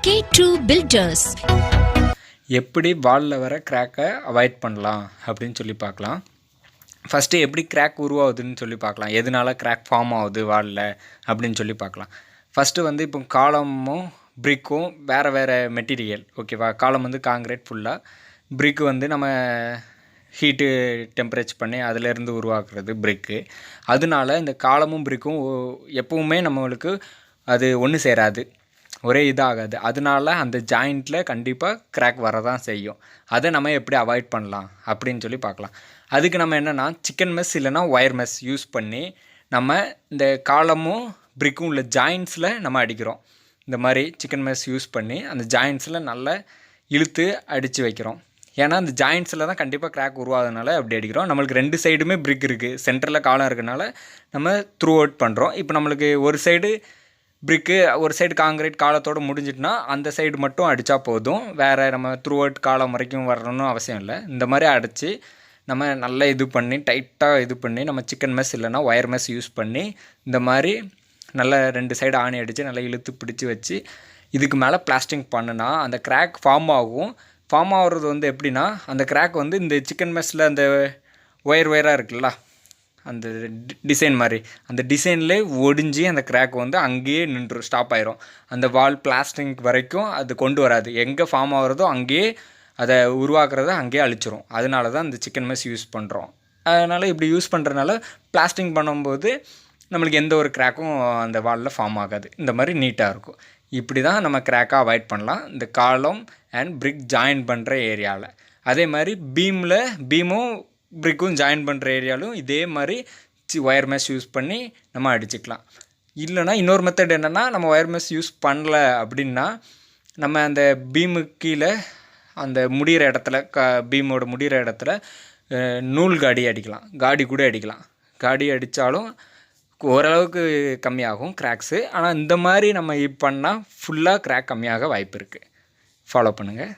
K2 Builders. எப்படி வாலில் வர கிராக்கை அவாய்ட் பண்ணலாம் அப்படின்னு சொல்லி பார்க்கலாம். ஃபஸ்ட்டு எப்படி கிராக் உருவாகுதுன்னு சொல்லி பார்க்கலாம். எதனால கிராக் ஃபார்ம் ஆகுது வாலில் அப்படின்னு சொல்லி பார்க்கலாம். ஃபஸ்ட்டு இப்போ காலமும் பிரிக்கும் வேறு மெட்டீரியல், ஓகேவா. காலம் காங்கிரீட் ஃபுல்லாக, பிரிக்கு நம்ம ஹீட்டு டெம்பரேச்சர் பண்ணி அதிலேருந்து உருவாக்குறது பிரிக்கு. அதனால இந்த காலமும் பிரிக்கும் எப்பவுமே நம்மளுக்கு அது ஒன்று சேராது, ஒரே இதாகாது. அதனால அந்த ஜாயிண்ட்டில் கண்டிப்பாக கிராக் வரதான் செய்யும். அதை நம்ம எப்படி அவாய்ட் பண்ணலாம் அப்படின்னு சொல்லி பார்க்கலாம். அதுக்கு நம்ம என்னென்னா சிக்கன் மெஸ் இல்லைனா ஒயர் மெஸ் யூஸ் பண்ணி நம்ம இந்த காலமும் பிரிக்கும் உள்ள ஜாயிண்ட்ஸில் நம்ம அடிக்கிறோம். இந்த மாதிரி சிக்கன் மெஸ் யூஸ் பண்ணி அந்த ஜாயிண்ட்ஸில் நல்லா இழுத்து அடித்து வைக்கிறோம். ஏன்னா அந்த ஜாயிண்ட்ஸில் தான் கண்டிப்பாக கிராக் உருவாதனால அப்படி அடிக்கிறோம். நம்மளுக்கு ரெண்டு சைடுமே பிரிக் இருக்குது, சென்டரில் காலம் இருக்கிறனால நம்ம த்ரூ அவுட் பண்ணுறோம். இப்போ நம்மளுக்கு ஒரு சைடு பிரிக்கு, ஒரு சைடு காங்கிரீட் காலத்தோடு முடிஞ்சிட்டுனா அந்த சைடு மட்டும் அடித்தா போதும். வேறு நம்ம த்ரூ அவுட் காலம் வரைக்கும் வரணும்னு அவசியம் இல்லை. இந்த மாதிரி அடித்து நம்ம நல்லா இது பண்ணி டைட்டாக இது பண்ணி நம்ம சிக்கன் மெஸ் இல்லைனா ஒயர் மெஸ் யூஸ் பண்ணி இந்த மாதிரி நல்லா ரெண்டு சைடு ஆணி அடித்து நல்லா இழுத்து பிடிச்சி வச்சு இதுக்கு மேலே பிளாஸ்டிங் பண்ணுனா அந்த கிராக் ஃபார்ம் ஆகும். ஃபார்ம் ஆகிறது எப்படின்னா, அந்த கிராக் இந்த சிக்கன் மெஸ்ஸில் அந்த ஒயராக இருக்குல்ல, அந்த டிசைன் மாதிரி அந்த டிசைன்லேயே ஒடிஞ்சு அந்த கிராக் அங்கேயே நின்று ஸ்டாப் ஆயிரும். அந்த வால் பிளாஸ்டிங் வரைக்கும் அது கொண்டு வராது. எங்கே ஃபார்ம் ஆகிறதோ அங்கேயே அதை உருவாக்குறத அங்கேயே அழிச்சிரும். அதனால தான் இந்த சிக்கன் மெஸ் யூஸ் பண்ணுறோம். அதனால் இப்படி யூஸ் பண்ணுறதுனால பிளாஸ்டிங் பண்ணும்போது நம்மளுக்கு எந்த ஒரு கிராக்கும் அந்த வாலில் ஃபார்ம் ஆகாது. இந்த மாதிரி நீட்டாக இருக்கும். இப்படி தான் நம்ம கிராக்கை அவாய்ட் பண்ணலாம் இந்த காலம் அண்ட் பிரிக் ஜாயின் பண்ணுற ஏரியாவில். அதே மாதிரி பீமும் பிரிக்கும் ஜாயின் பண்ணுற ஏரியாலும் இதே மாதிரி ஒயர் மெஸ் யூஸ் பண்ணி நம்ம அடிச்சுக்கலாம். இல்லைனா இன்னொரு மெத்தட் என்னென்னா, நம்ம ஒயர் மெஸ் யூஸ் பண்ணல அப்படின்னா நம்ம அந்த பீமுக்கு கீழே அந்த முடிகிற இடத்துல பீமோட முடிகிற இடத்துல நூல் காடி அடிக்கலாம், காடி கூட அடிக்கலாம். காடி அடித்தாலும் ஓரளவுக்கு கம்மியாகும் கிராக்ஸு. ஆனால் இந்த மாதிரி நம்ம பண்ணால் ஃபுல்லாக கிராக் கம்மியாக வாய்ப்பு இருக்குது. ஃபாலோ பண்ணுங்கள்.